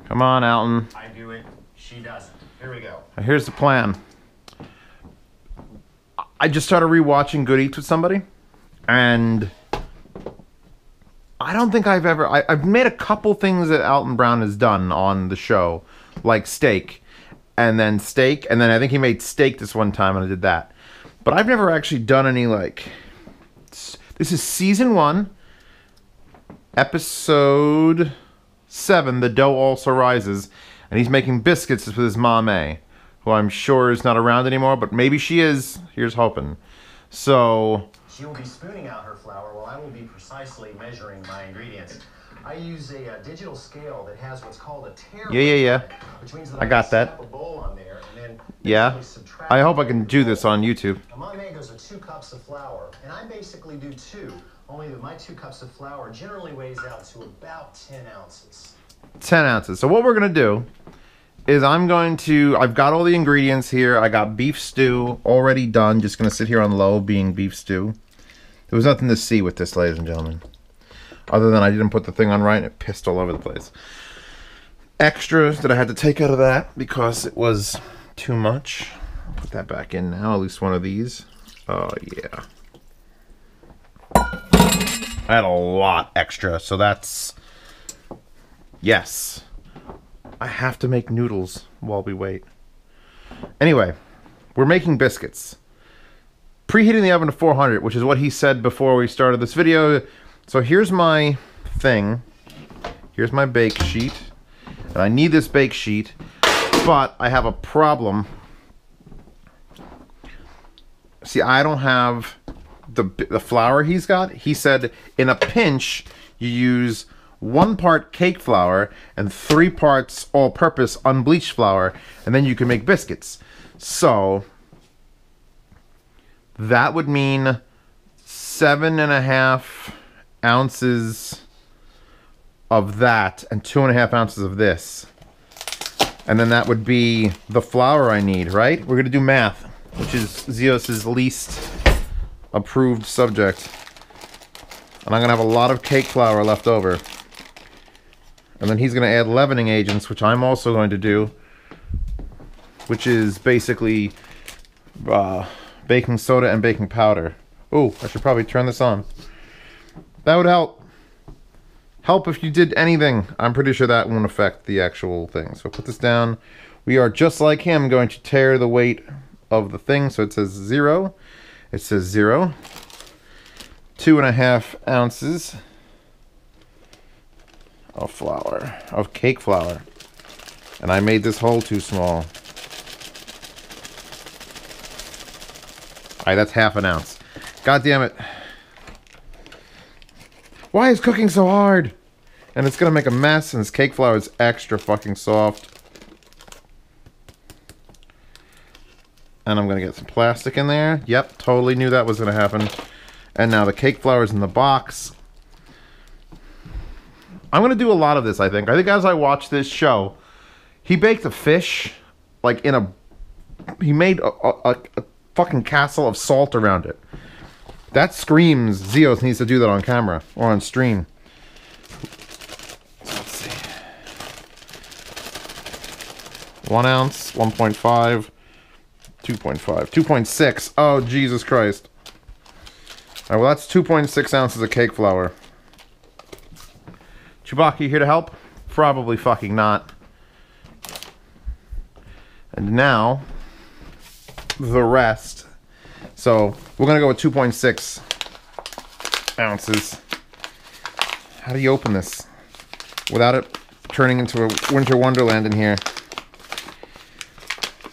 Come on, Alton. I do it. She doesn't. Here we go. Here's the plan. I just started rewatching Good Eats with somebody, and I don't think I've made a couple things that Alton Brown has done on the show, like steak, and then I think he made steak this one time, and I did that. But I've never actually done any, like, this is season 1, episode 7, The Dough Also Rises, and he's making biscuits with his mom, A, who I'm sure is not around anymore, but maybe she is. Here's hoping. So she will be spooning out her flour while I will be precisely measuring my ingredients. I use a digital scale that has what's called a tare. Yeah. Which means that I got that. Slap a bowl on there and then Yeah. I hope I can do this on YouTube. Now my mangoes are 2 cups of flour, and I basically do 2. Only that my 2 cups of flour generally weighs out to about 10 ounces. 10 ounces. So what we're gonna do is I've got all the ingredients here. I got beef stew already done. Just gonna sit here on low being beef stew. There was nothing to see with this, ladies and gentlemen. Other than I didn't put the thing on right and it pissed all over the place. Extras that I had to take out of that because it was too much. Put that back in now, at least one of these. Oh yeah. I had a lot extra, so that's... Yes. I have to make noodles while we wait. Anyway, we're making biscuits. Preheating the oven to 400, which is what he said before we started this video. So here's my thing. Here's my bake sheet. And I need this bake sheet, but I have a problem. See, I don't have the flour he's got. He said in a pinch, you use 1 part cake flour and 3 parts all-purpose unbleached flour, and then you can make biscuits. So that would mean 7.5 ounces of that and 2.5 ounces of this. And then that would be the flour I need, right? We're gonna do math, which is Zeos's least approved subject. And I'm gonna have a lot of cake flour left over. And then he's gonna add leavening agents, which I'm also going to do, which is basically baking soda and baking powder. Oh, I should probably turn this on. That would help. Help if you did anything. I'm pretty sure that won't affect the actual thing. So put this down. We are just like him going to tare the weight of the thing. So it says 0. It says 0. 2.5 ounces of flour, of cake flour. And I made this hole too small. Alright, that's 1/2 ounce. God damn it. Why is cooking so hard? And it's gonna make a mess, and this cake flour is extra fucking soft. And I'm gonna get some plastic in there. Yep, totally knew that was gonna happen. And now the cake flour is in the box. I'm gonna do a lot of this, I think. I think as I watch this show, he baked a fish, like in a... He made a fucking castle of salt around it. That screams Zeos needs to do that on camera or on stream. So let's see. 1 ounce, 1.5, 2.5, 2.6. Oh, Jesus Christ. All right, well, that's 2.6 ounces of cake flour. Chewbacca, you here to help? Probably fucking not. And now, the rest. So, we're going to go with 2.6 ounces. How do you open this without it turning into a winter wonderland in here?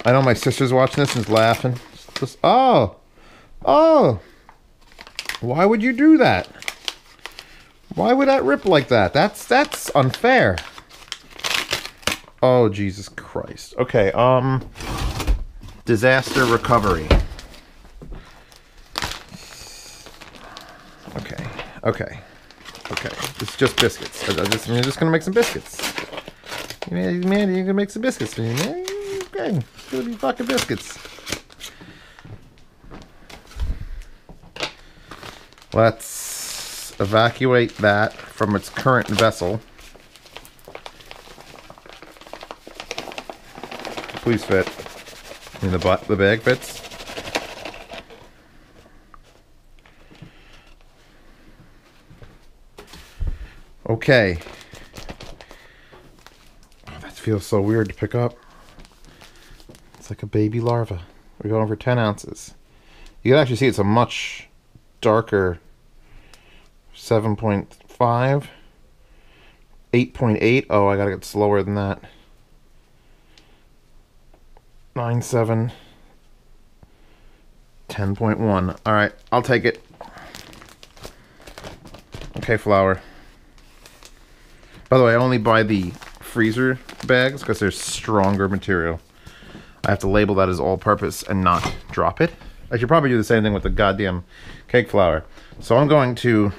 I know my sister's watching this and is laughing. Just, oh! Why would you do that? Why would that rip like that? That's unfair. Oh, Jesus Christ. Okay, disaster recovery. Okay. It's just biscuits. I'm just gonna make some biscuits. Man, you're gonna make some biscuits. Man. Okay, it's gonna be fucking biscuits. Let's evacuate that from its current vessel. Please fit. I mean, the bag fits. Okay. Oh, that feels so weird to pick up. It's like a baby larva. We're going for 10 ounces. You can actually see it's a much darker 7.5. 8.8. Oh, I gotta get slower than that. 9.7. 10.1. Alright, I'll take it. Okay, flour. By the way, I only buy the freezer bags because they're stronger material. I have to label that as all-purpose and not drop it. I should probably do the same thing with the goddamn cake flour. So I'm going to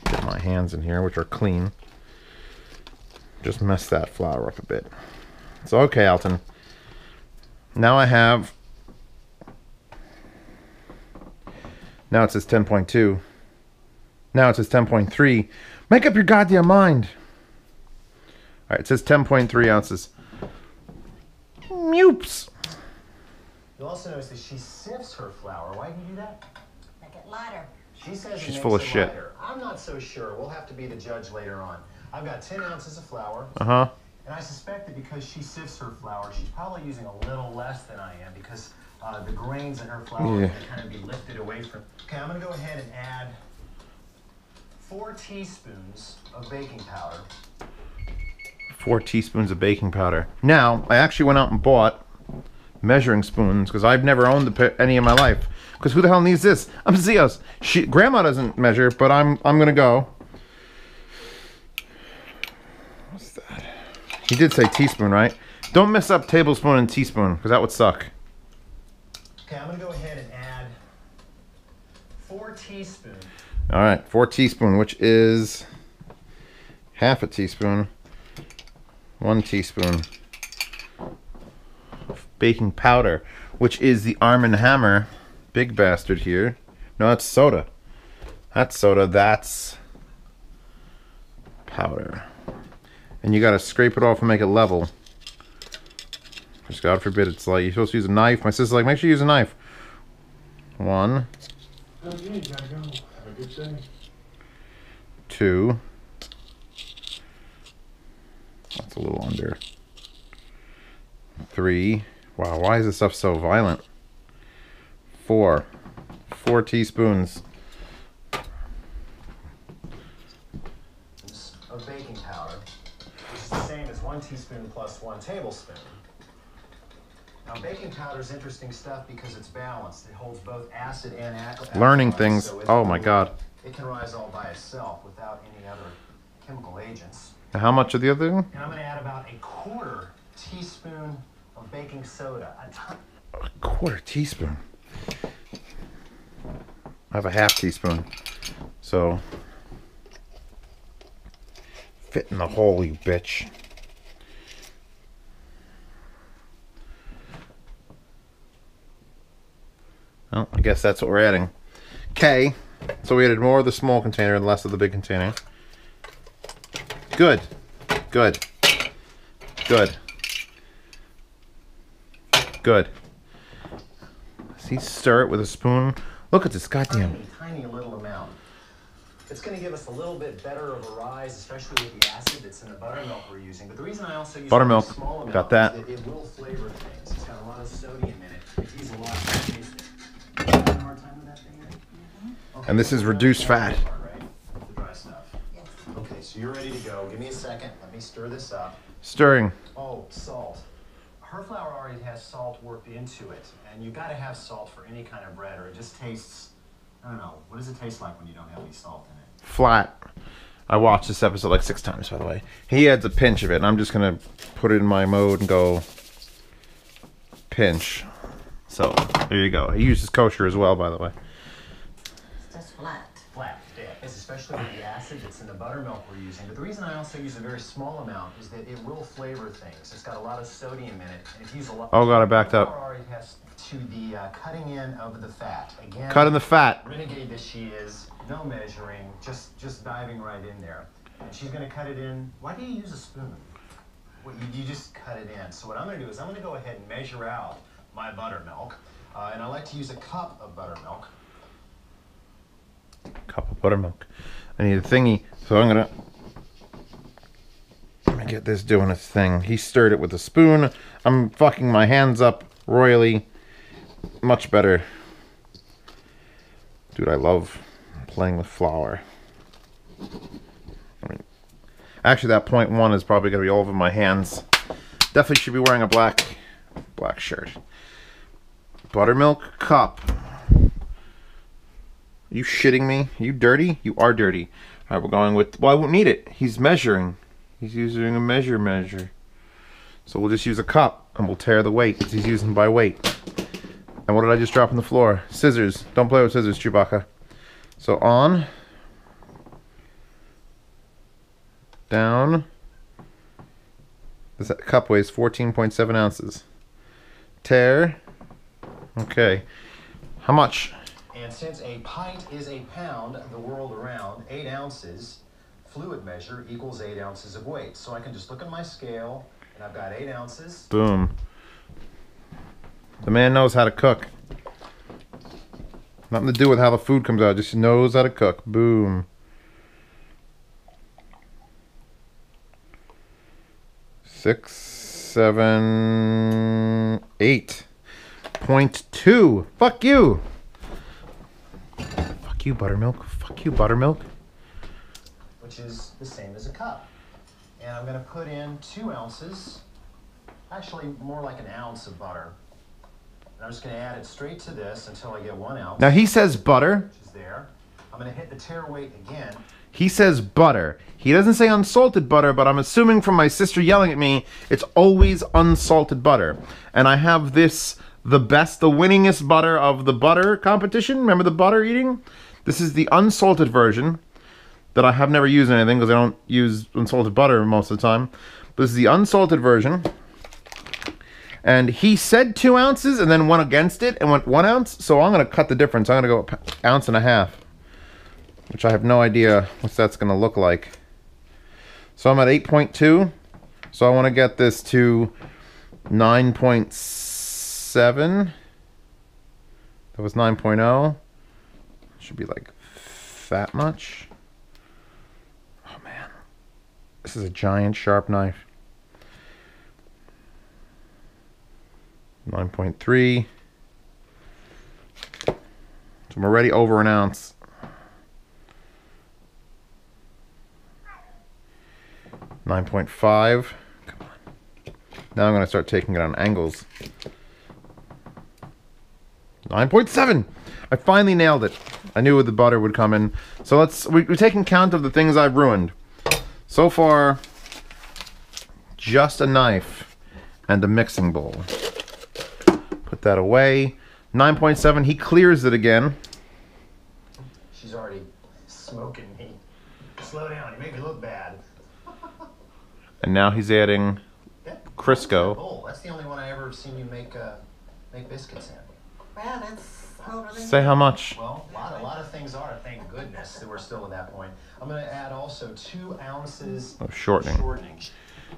get my hands in here, which are clean. Just mess that flour up a bit. So, okay, Alton. Now I have... Now it says 10.2. Now it says 10.3. Make up your goddamn mind. Alright, it says 10.3 ounces. Oops. You'll also notice that she sifts her flour. Why do you do that? Make it lighter. She says she's it full of makes it shit. lighter. I'm not so sure. We'll have to be the judge later on. I've got 10 ounces of flour. Uh-huh. And I suspect that because she sifts her flour, she's probably using a little less than I am because the grains in her flour are kind of be lifted away from. Okay, I'm going to go ahead and add 4 teaspoons of baking powder. 4 teaspoons of baking powder. Now, I actually went out and bought measuring spoons because I've never owned any in my life. Because who the hell needs this? I'm Zeos. Grandma doesn't measure, but I'm gonna go. What's that? He did say teaspoon, right? Don't mess up tablespoon and teaspoon because that would suck. Okay, I'm gonna go ahead and add 4 teaspoons. All right, 4 teaspoon, which is half a teaspoon. 1 teaspoon of baking powder, which is the Arm & Hammer big bastard here. No, that's soda. That's soda. That's powder. And you gotta scrape it off and make it level. Because God forbid it's like you're supposed to use a knife. My sister's like, make sure you use a knife. 1. Okay, gotta go. Have a good day. 2. That's a little under. 3. Wow, why is this stuff so violent? 4. 4 teaspoons of baking powder, which is the same as 1 teaspoon plus 1 tablespoon. Now, baking powder is interesting stuff because it's balanced. It holds both acid and alkaline. Learning things. So Oh my God. It can rise all by itself without any other chemical agents. Now, how much of the other thing? And I'm going to add about 1/4 teaspoon of baking soda. A 1/4 teaspoon. I have a half teaspoon. So, fit in the hole, you bitch. Well, I guess that's what we're adding. Okay. So we added more of the small container and less of the big container. Good. Good. Good. Good. See, stir it with a spoon. Look at this goddamn. Tiny little amount. It's going to give us a little bit better of a rise, especially with the acid that's in the buttermilk we're using. But the reason I also use Buttermilk. a small amount Got that. is that it will flavor things. It's got a lot of sodium in it. It needs a lot to taste it. You having a hard time with that thing? Okay, And this is reduced fat. Right? The dry stuff. Yes. Okay, so you're ready to go. Give me a second. Let me stir this up. Stirring. Oh, salt. Her flour already has salt worked into it, and you got to have salt for any kind of bread, or it just tastes. I don't know. What does it taste like when you don't have any salt in it? Flat. I watched this episode like 6 times, by the way. He adds a pinch of it, and I'm just gonna put it in my mode and go pinch. So there you go. He uses kosher as well, by the way. It's just flat. Flat, yeah. It's especially with the acid that's in the buttermilk we're using. But the reason I also use a very small amount is that it will flavor things. It's got a lot of sodium in it, and if you use a lot. Oh God, I backed up. Flour already has to the cutting in of the fat. Again, Cut in the fat. renegade that she is, no measuring, just diving right in there. And she's going to cut it in. Why do you use a spoon? Well, you just cut it in. So what I'm going to do is I'm going to go ahead and measure out my buttermilk. And I like to use a cup of buttermilk. Cup of buttermilk. I need a thingy, so I'm gonna let me get this doing its thing. He stirred it with a spoon. I'm fucking my hands up royally. Much better. Dude, I love playing with flour. I mean, actually, that 0.1 is probably gonna be all over my hands. Definitely should be wearing a black shirt. Buttermilk cup. Are you shitting me? Are you dirty? You are dirty. Alright, we're going with... Well, I won't need it. He's measuring. He's using a measure. So we'll just use a cup, and we'll tear the weight, because he's using by weight. And what did I just drop on the floor? Scissors. Don't play with scissors, Chewbacca. So on. Down. This cup weighs 14.7 ounces. Tear. Okay. How much? And since a pint is a pound the world around, 8 ounces fluid measure equals 8 ounces of weight. So I can just look at my scale, and I've got 8 ounces. Boom. The man knows how to cook. Nothing to do with how the food comes out, just knows how to cook. Boom. 6, 7, 8.2. Fuck you. Fuck you, buttermilk. Fuck you, buttermilk. Which is the same as a cup. And I'm going to put in 2 ounces, actually more like an ounce of butter. And I'm just going to add it straight to this until I get 1 ounce. Now he says butter. Which is there. I'm going to hit the tare weight again. He says butter. He doesn't say unsalted butter, but I'm assuming from my sister yelling at me, it's always unsalted butter. And I have this, the winningest butter of the butter competition. Remember the butter eating? This is the unsalted version that I have never used in anything because I don't use unsalted butter most of the time. But this is the unsalted version. And he said 2 ounces and then went against it and went 1 ounce. So I'm going to cut the difference. I'm going to go 1.5 ounces, which I have no idea what that's going to look like. So I'm at 8.2. So I want to get this to 9.7. That was 9.0. Should be like that much. Oh man. This is a giant sharp knife. 9.3. So I'm already over an ounce. 9.5. Come on. Now I'm going to start taking it on angles. 9.7. I finally nailed it. I knew the butter would come in. So we're taking count of the things I've ruined. So far, just a knife and a mixing bowl. Put that away. 9.7. He clears it again. She's already smoking me. Slow down. You make me look bad. And now he's adding Crisco. Oh, that's the only one I ever seen you make biscuits in. Well, that's older than Say how much. Well, a lot of things are, thank goodness that we're still at that point. I'm going to add also 2 ounces of shortening.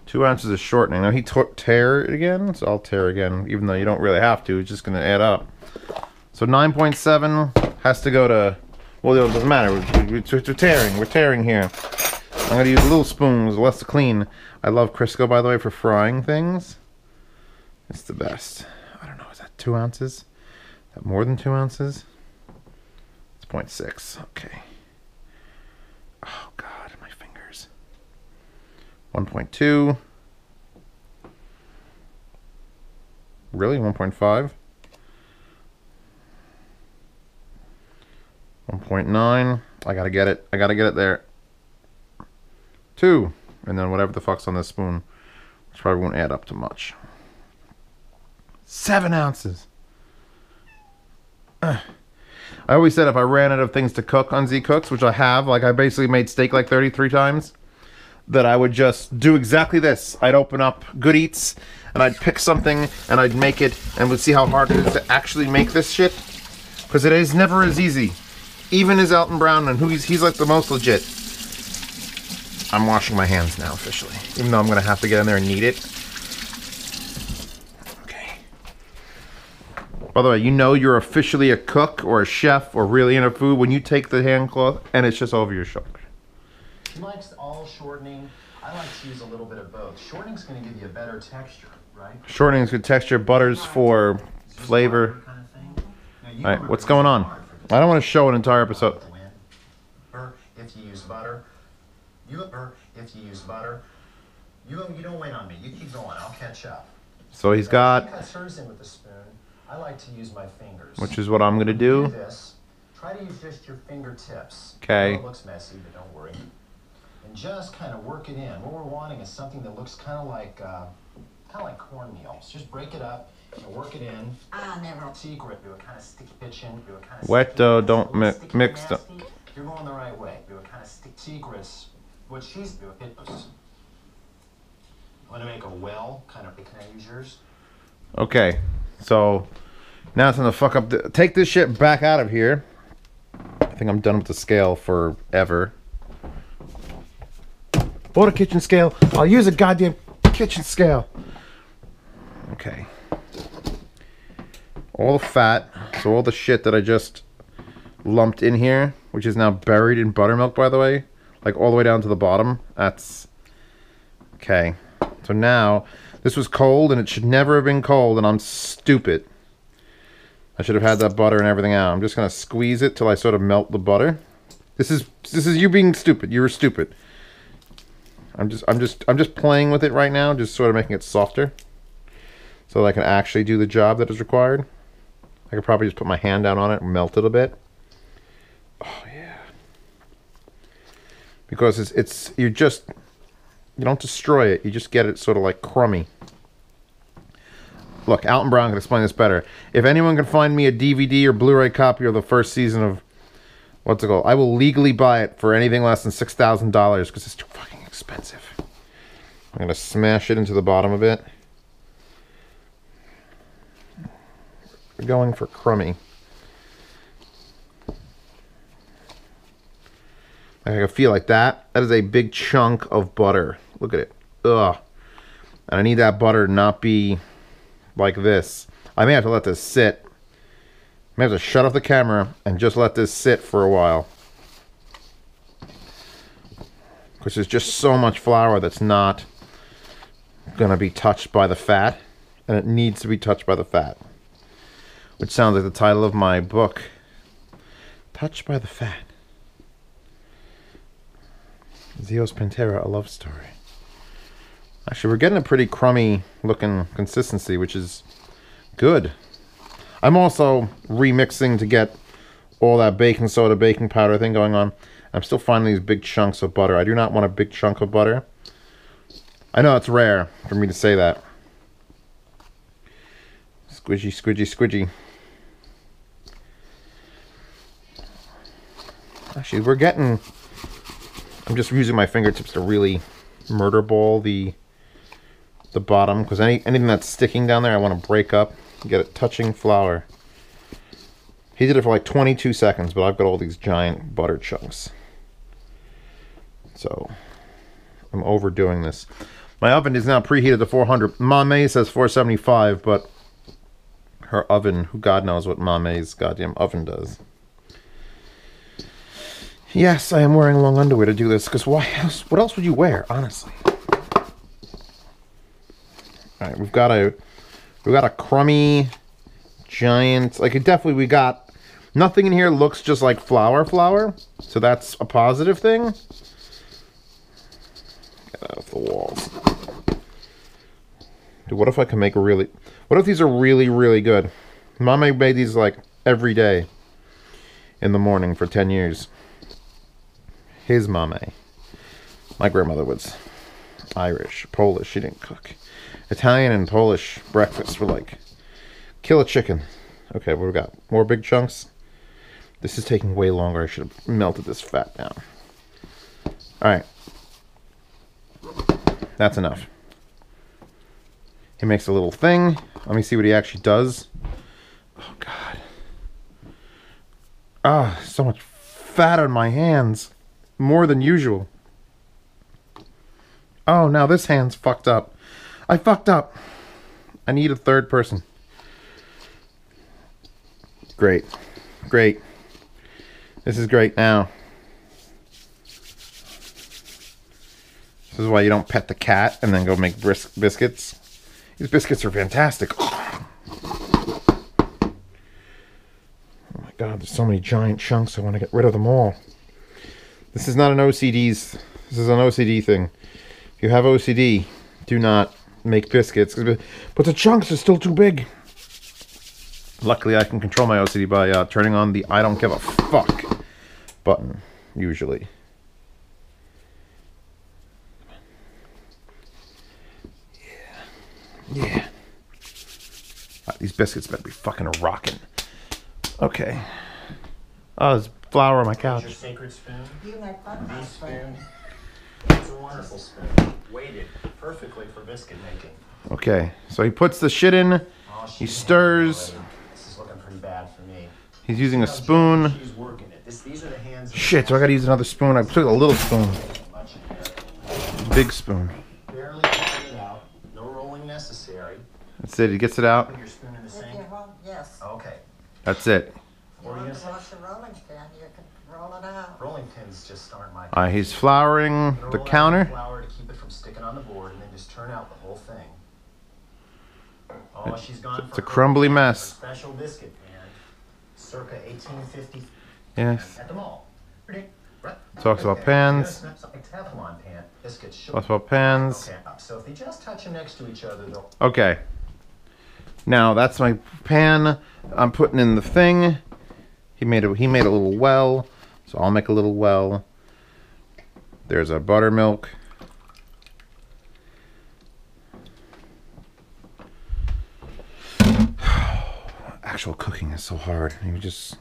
2 ounces of shortening. Now he tear it again, so I'll tear again, even though you don't really have to. It's just going to add up. So 9.7 has to go to, well, it doesn't matter. We're tearing. We're tearing here. I'm going to use little spoons, less to clean. I love Crisco, by the way, for frying things. It's the best. I don't know, is that 2 ounces? Is that more than 2 ounces? It's 0.6. Okay. Oh, God, my fingers. 1.2. Really? 1.5? 1.9. I gotta get it. I gotta get it there. 2. And then whatever the fuck's on this spoon, which probably won't add up to much. 7 ounces. I always said if I ran out of things to cook on Z Cooks, which I have, like I basically made steak like 33 times, that I would just do exactly this. I'd open up Good Eats, and I'd pick something, and I'd make it, and would see how hard it is to actually make this shit. Because it is never as easy. Even as Alton Brown, and he's like the most legit. I'm washing my hands now officially, even though I'm gonna have to get in there and knead it. Okay. By the way, you know you're officially a cook or a chef or really into food when you take the hand cloth and it's just over your shoulder. He likes all shortening. I like to use a little bit of both. Shortening's going to give you a better texture, right? Shortening is good texture, butters for flavor. Kind of thing. All right, what's going on? I don't want to show an entire episode. If you use butter, you don't wait on me. You keep going. I'll catch up. So he's got, He cuts hers in with the spoon. I like to use my fingers. which is what I'm gonna do. This. Try to use just your fingertips. Okay. It looks messy, but don't worry. And just kind of work it in. What we're wanting is something that looks kind of like cornmeal. So just break it up and work it in. Never. Secret. Do a kind of sticky kitchen. Do a kind of Wet dough, don't mix them. You're going the right way. Do a kind of sticky secrets. What she's doing. I want to make a well. Can I use yours? Okay, so now it's gonna fuck up. Take this shit back out of here. I think I'm done with the scale forever. Bought a kitchen scale. I'll use a goddamn kitchen scale. Okay. All the fat, so all the shit that I just lumped in here, which is now buried in buttermilk, by the way, like all the way down to the bottom. That's okay. So now, this was cold, and it should never have been cold, and I'm stupid. I should have had that butter and everything out. I'm just gonna squeeze it till I sort of melt the butter. This is you being stupid. You were stupid. I'm just playing with it right now, just sort of making it softer, so that I can actually do the job that is required. I could probably just put my hand down on it and melt it a bit. Oh yeah. Because you don't destroy it, you just get it sort of like crummy. Look, Alton Brown can explain this better. If anyone can find me a DVD or Blu-ray copy of the first season of, what's it called? I will legally buy it for anything less than $6,000 because it's too fucking expensive. I'm going to smash it into the bottom of it. We're going for crummy. I can feel like that. That is a big chunk of butter. Look at it. Ugh. And I need that butter to not be like this. I may have to let this sit. I may have to shut off the camera and just let this sit for a while. Because there's just so much flour that's not going to be touched by the fat. And it needs to be touched by the fat. Which sounds like the title of my book. Touched by the Fat. Zeos Pantera, a love story. Actually, we're getting a pretty crummy looking consistency, which is good. I'm also remixing to get all that baking soda, baking powder thing going on. I'm still finding these big chunks of butter. I do not want a big chunk of butter. I know it's rare for me to say that. Squidgy, squidgy, squidgy. Actually, we're getting... I'm just using my fingertips to really murder ball the bottom, because anything that's sticking down there I want to break up and get it touching flour. He did it for like 22 seconds, but I've got all these giant butter chunks. So I'm overdoing this. My oven is now preheated to 400. Mame says 475, but her oven, who God knows what Mame's goddamn oven does. Yes, I am wearing long underwear to do this, because why else? What else would you wear, honestly? All right, we've got a crummy, giant. Like, we got nothing in here looks just like flour, so that's a positive thing. Get off the walls. Dude, what if I can make what if these are really, really good? Mame made these like every day in the morning for 10 years. His mame. My grandmother was Irish, Polish. She didn't cook. Italian and Polish breakfasts were like, kill a chicken. Okay, what we got? More big chunks. This is taking way longer. I should have melted this fat down. Alright. That's enough. He makes a little thing. Let me see what he actually does. Oh, God. Ah, so much fat on my hands. More than usual. Oh, now this hand's fucked up. I fucked up. I need a third person. Great. Great. This is great now. This is why you don't pet the cat and then go make biscuits. These biscuits are fantastic. Oh my god, there's so many giant chunks. I want to get rid of them all. This is not an OCD's. This is an OCD thing. If you have OCD, do not make biscuits. But the chunks are still too big. Luckily, I can control my OCD by turning on the I don't give a fuck button, usually. Yeah. These biscuits better be fucking rocking. Okay. Oh, there's flour on my couch. Your sacred spoon? You make fun of Bee my spoon. spoon. It's a wonderful spoon. Weighted perfectly for biscuit making. Okay, so he puts the shit in. Oh, He stirs. This is looking pretty bad for me. He's using a spoon. She's working it. These are the hands. Shit, so I gotta use another spoon. I took a little spoon. Much in there. Big spoon. Barely getting it out. No rolling necessary. That's it. He gets it out. Put your spoon in the If sink. you want, yes. Okay. That's it. You want to wash the rolling pin, you can roll it out. Rolling pins just aren't my. He's flouring Roll the out counter. Flour to keep it from sticking on the board, and then just turn out the whole thing. Oh, she's gone. It's for a crumbly her mess. Special biscuit pan, circa 1850. Yes. At the mall. Talks about pans. Something Teflon pan. Biscuits. Talks about pans. Okay, so if they just touch them next to each other, they'll. Okay. Now that's my pan. I'm putting in the thing. He made a little well, so I'll make a little well. There's a buttermilk. Actual cooking is so hard. You just.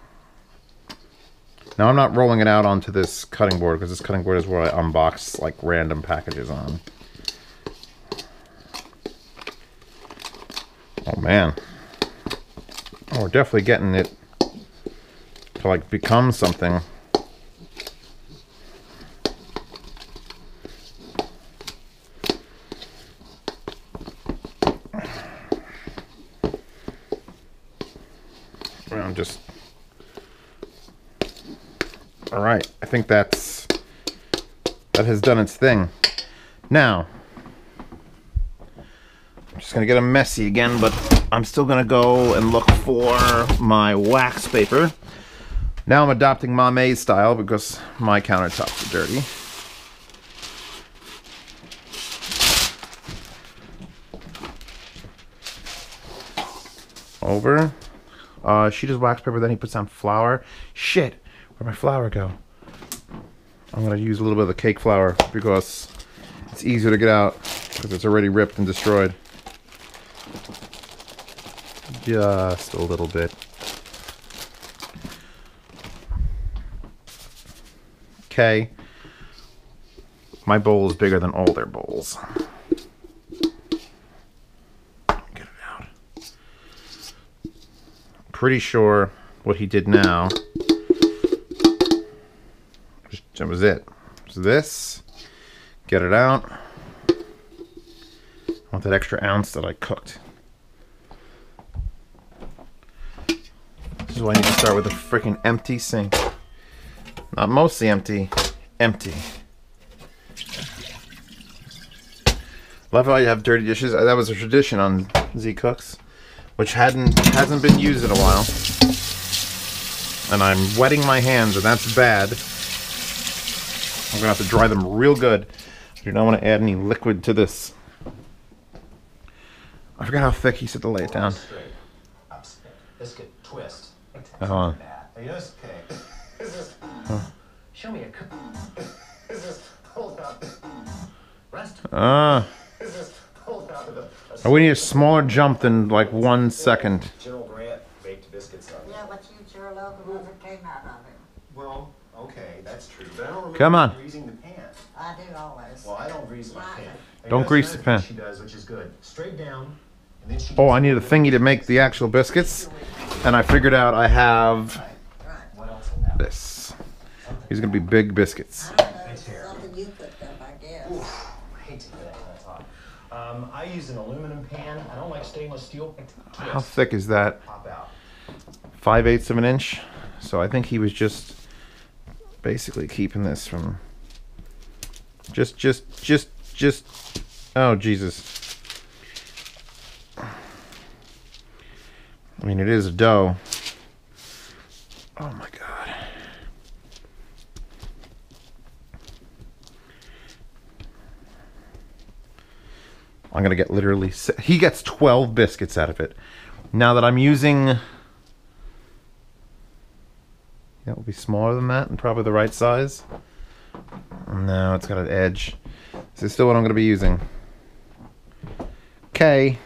Now I'm not rolling it out onto this cutting board because this cutting board is where I unbox like random packages on. Oh man. Oh, we're definitely getting it to like become something. I'm just. All right, I think that has done its thing. Now, I'm just gonna get them messy again, but I'm still gonna go and look for my wax paper. Now I'm adopting Mame's style because my countertops are dirty. Over. She does wax paper, then he puts down flour. Shit, where'd my flour go? I'm gonna use a little bit of the cake flour because it's easier to get out because it's already ripped and destroyed. Just a little bit. Okay. My bowl is bigger than all their bowls. Get it out. Pretty sure what he did now. That was it. So this. Get it out. I want that extra ounce that I cooked. This is why I need to start with a freaking empty sink. Not mostly empty, empty. Love how you have dirty dishes. That was a tradition on Z Cooks, which hasn't been used in a while. And I'm wetting my hands, and that's bad. I'm gonna have to dry them real good. I do not want to add any liquid to this. I forgot how thick he said to lay it down. Straight. Up, biscuit, twist. Hold on. Yes, okay. Is this? Show me a cup. Is this? Hold up. Rest. Is this? Hold up. We need a smaller jump than like 1 second. General Grant baked biscuits on. Yeah, but you sure love the ones that came out of it. Well, okay, that's true. But I don't remember Come on. greasing the pan. I do always. Well, I don't grease my pan. Don't That's grease the another pan. thing She does, which is good. Straight down, and then she. Oh, I need a thingy to make the actual biscuits. And I figured out I have Right. What else will happen? this. These are gonna be big biscuits. I don't know, it's something you cooked up, I guess. hate to get that hot. I use an aluminum pan. I don't like stainless steel. How thick is that? Pop out. 5/8 of an inch. So I think he was just basically keeping this from just oh Jesus. I mean, it is a dough. Oh my God. I'm gonna get literally, he gets 12 biscuits out of it. Now that I'm using, that will be smaller than that and probably the right size. No, it's got an edge. This is still what I'm gonna be using. Okay.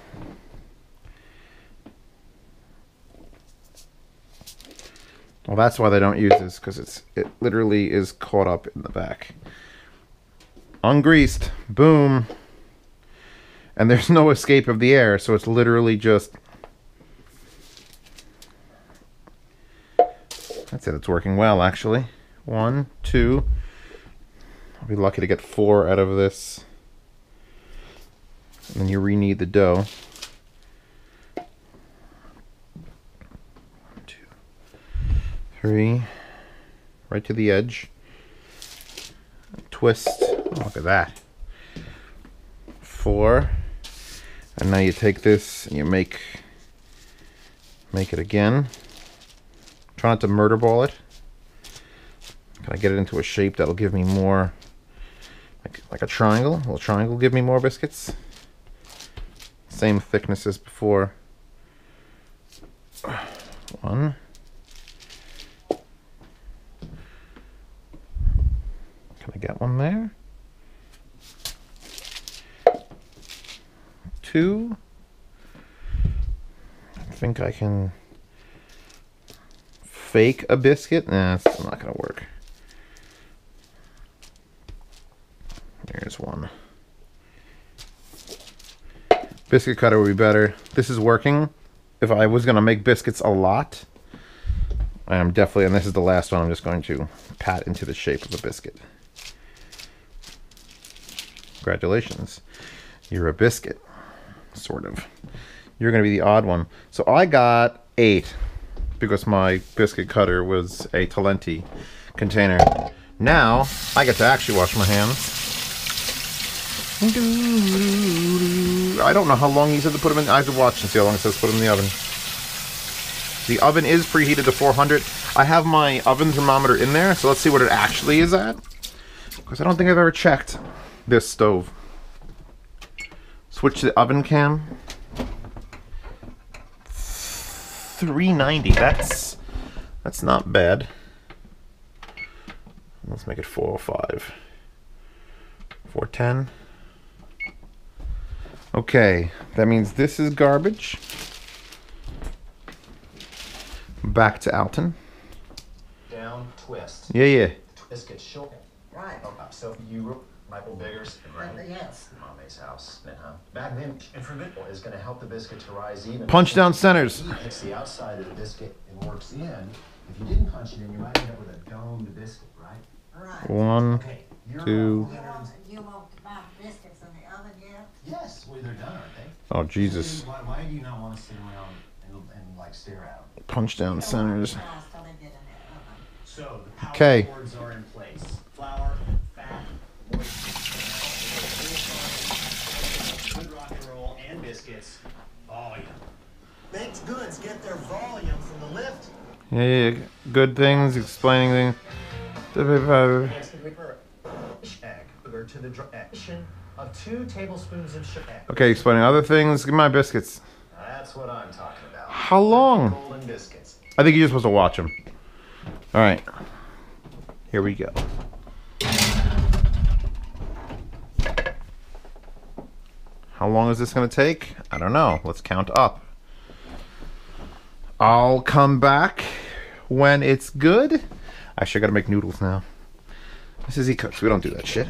Well, that's why they don't use this, because it literally is caught up in the back. Ungreased. Boom. And there's no escape of the air, so it's literally just... That's it, it's working well, actually. 1, 2. I'll be lucky to get 4 out of this. And then you re-knead the dough. 1, 2, 3. Right to the edge. Twist. Oh, look at that. 4. And now you take this and you make it again. Try not to murder ball it. Can I get it into a shape that'll give me more, like a triangle? Will a triangle give me more biscuits? Same thickness as before. 1. Can I get one there? 2. I think I can fake a biscuit. Nah, it's still not gonna work. There's 1. Biscuit cutter would be better. This is working. If I was gonna make biscuits a lot, I am definitely, and this is the last one, I'm just going to pat into the shape of a biscuit. Congratulations. You're a biscuit. Sort of. You're going to be the odd one. So I got 8 because my biscuit cutter was a Talenti container. Now I get to actually wash my hands. I don't know how long he said to put them in. I have to watch and see how long it says to put them in the oven. The oven is preheated to 400. I have my oven thermometer in there, so let's see what it actually is at. Because I don't think I've ever checked this stove. Switch to the oven cam. 390. That's not bad. Let's make it 405. 410. Okay, that means this is garbage. Back to Alton. Down, twist. Yeah. Twist gets short. Right. So you, Michael Biggers, right? Yes. Mommy's house. Back then, infrared is going to help the biscuit to rise even. Punch down centers. Heat hits the outside of the biscuit and works in. If you didn't punch it in, you might end up with a domed biscuit, right? Right. 1, Okay. 2. You won't knock biscuits in the oven yet? Yes. Well, they're done, aren't they? Oh, Jesus. Why do you not want to sit around and like stare at them? Punch down centers. Till they get in the oven. So the power Okay. cords are in place. Flour, fat, moisture, good rock and roll, and biscuits. Volume. Baked goods get their volume from the lift. Yeah. Good things, explaining things. Next, we put egg to the direction of 2 tablespoons of sugar. Okay, explaining other things. Give me my biscuits. That's what I'm talking about. How long? Golden biscuits. I think you're supposed to watch them. All right. Here we go. How long is this going to take? I don't know. Let's count up. I'll come back when it's good. Actually, I got to make noodles now. This is Z-Cooks. We don't do that shit.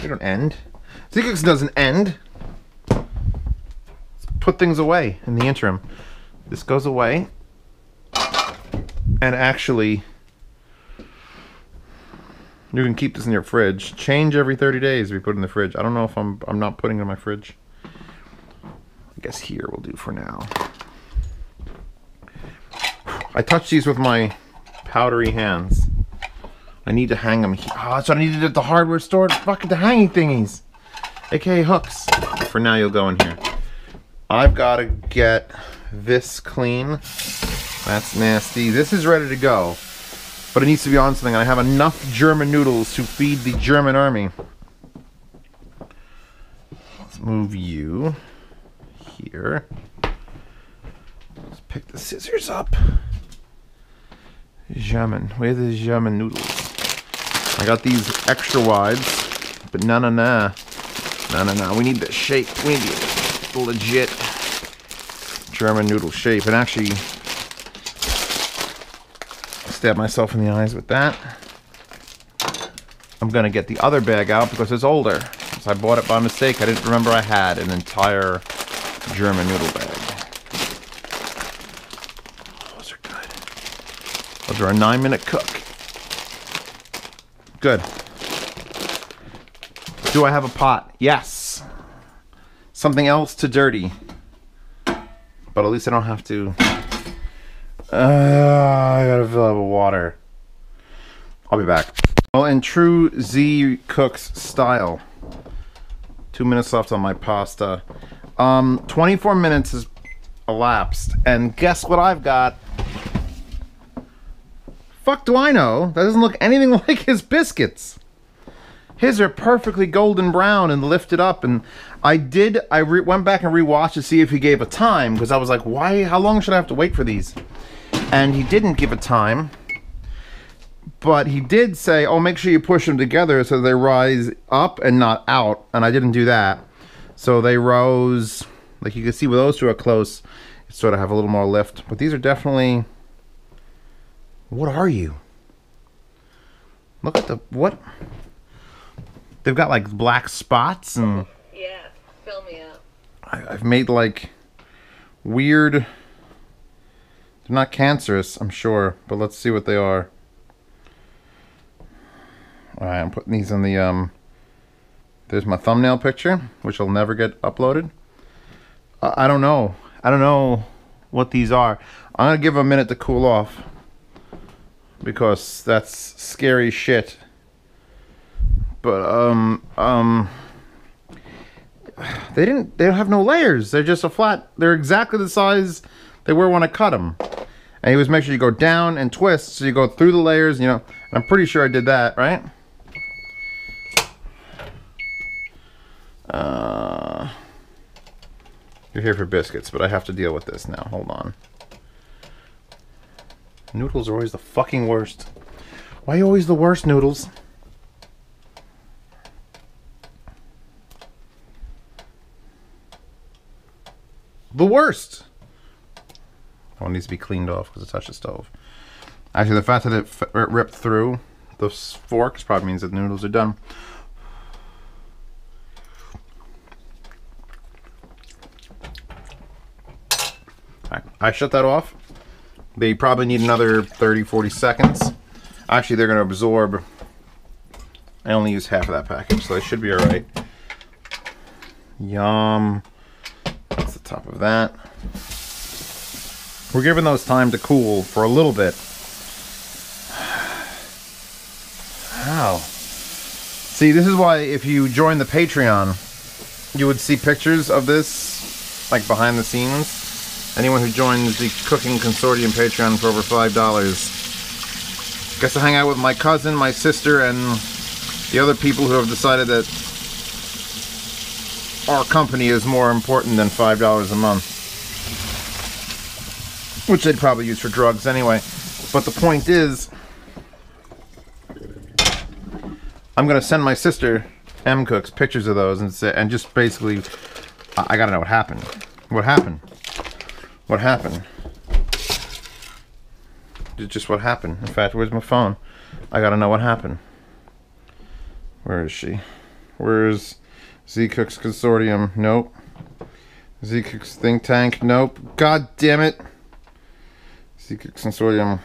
We don't end. Z-Cooks doesn't end. Let's put things away in the interim. This goes away. And actually, You can keep this in your fridge. Change every 30 days if you put it in the fridge. I don't know if I'm not putting it in my fridge. I guess here will do for now. I touch these with my powdery hands. I need to hang them. Oh, that's what I needed at the hardware store. Fucking the hanging thingies. AKA hooks. For now, you'll go in here. I've got to get this clean. That's nasty. This is ready to go. But it needs to be on something. I have enough German noodles to feed the German army. Let's move you here. Let's pick the scissors up. German. Where's the German noodles? I got these extra wides, but no. We need the shape. We need the legit German noodle shape. And actually, stab myself in the eyes with that. I'm gonna get the other bag out because it's older. So I bought it by mistake. I didn't remember I had an entire German noodle bag. Those are good. Those are a 9-minute cook. Good. Do I have a pot? Yes. Something else to dirty. But at least I don't have to. I gotta fill up with water. I'll be back. Well, in true Z Cooks style, 2 minutes left on my pasta. 24 minutes has elapsed, and guess what I've got? Fuck do I know? That doesn't look anything like his biscuits. His are perfectly golden brown and lifted up, and I went back and rewatched to see if he gave a time, because I was like, why? How long should I have to wait for these? And he didn't give a time, but he did say, oh, make sure you push them together so they rise up and not out, and I didn't do that. So they rose, like you can see with those two are close, you sort of have a little more lift, but these are definitely, what are you? Look at the, what? They've got like black spots and... Yeah, fill me up. I've made like weird... They're not cancerous, I'm sure, but let's see what they are. Alright, I'm putting these in the, there's my thumbnail picture, which will never get uploaded. I don't know. I don't know what these are. I'm gonna give them a minute to cool off, because that's scary shit. But, they don't have no layers. They're just a flat, they're exactly the size they were when I cut them. And he was making sure you go down and twist, so you go through the layers, you know, and I'm pretty sure I did that, right? You're here for biscuits, but I have to deal with this now. Hold on. Noodles are always the fucking worst. Why are you always the worst, Noodles? The worst! That one needs to be cleaned off because it touched the stove. Actually, the fact that it ripped through the forks probably means that the noodles are done. I shut that off. They probably need another 30-40 seconds. Actually, they're going to absorb. I only used half of that package, so they should be alright. Yum. That's the top of that. We're giving those time to cool for a little bit. Wow. See, this is why if you join the Patreon, you would see pictures of this, like behind the scenes. Anyone who joins the Cooking Consortium Patreon for over $5 gets to hang out with my cousin, my sister, and the other people who have decided that our company is more important than $5 a month. Which they'd probably use for drugs anyway. But the point is, I'm going to send my sister, M Cooks, pictures of those and just basically, I got to know what happened. What happened? What happened? Just what happened. In fact, where's my phone? I gotta know what happened. Where is she? Where's Z Cooks Consortium? Nope. Z Cooks Think Tank? Nope. God damn it. Z Cooks Consortium.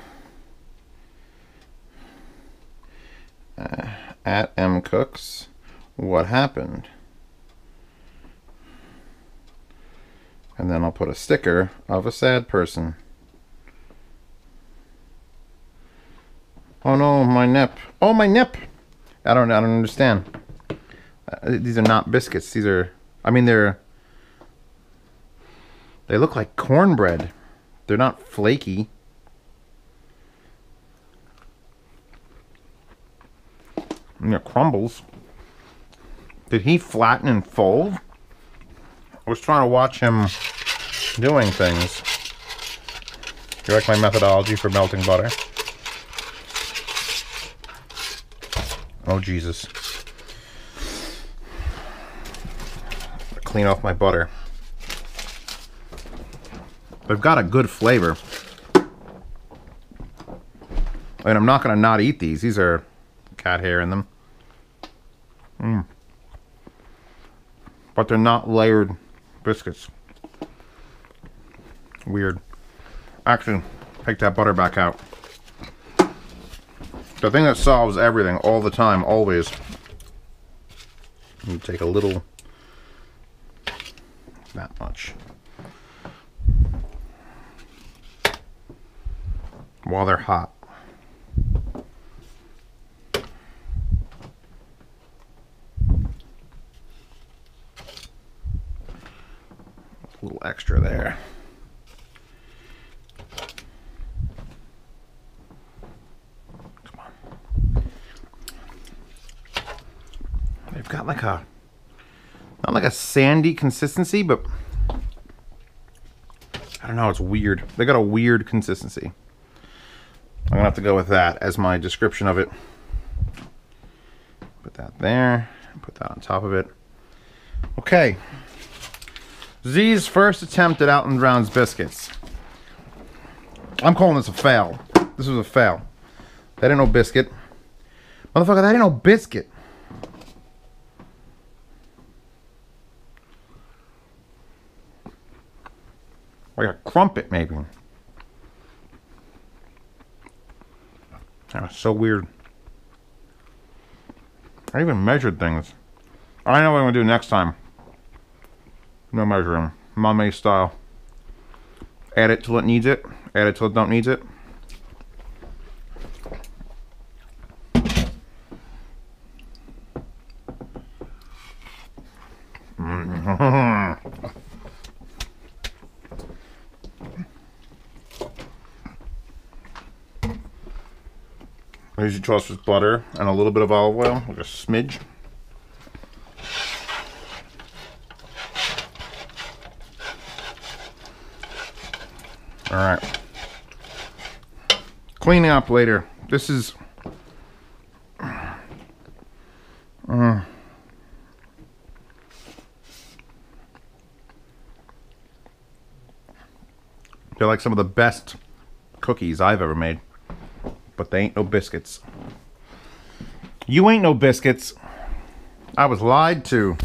At M Cooks, what happened? And then I'll put a sticker of a sad person. Oh no, my nip. Oh, my nip! I don't understand. These are not biscuits. These are, I mean, they look like cornbread. They're not flaky. And they're crumbles. Did he flatten and fold? I was trying to watch him doing things. You like my methodology for melting butter? Oh, Jesus. Clean off my butter. They've got a good flavor. And I'm not going to not eat these. These are cat hair in them. But they're not layered biscuits. Weird. Actually, take that butter back out. The thing that solves everything all the time, always. You take a little, that much. While they're hot. A little extra there. Come on. They've got like a, not like a sandy consistency, but I don't know, it's weird. They got a weird consistency. I'm gonna have to go with that as my description of it. Put that there, put that on top of it. Okay. Z's first attempt at Alton Brown's biscuits. I'm calling this a fail. This was a fail. That ain't no biscuit. Motherfucker, that ain't no biscuit. Like a crumpet, maybe. That was so weird. I even measured things. I know what I'm gonna do next time. No measuring. Mame style. Add it till it needs it. Add it till it don't needs it. I usually toss with butter and a little bit of olive oil, like a smidge. All right. Cleaning up later. This is... They're like some of the best cookies I've ever made. But they ain't no biscuits. You ain't no biscuits. I was lied to.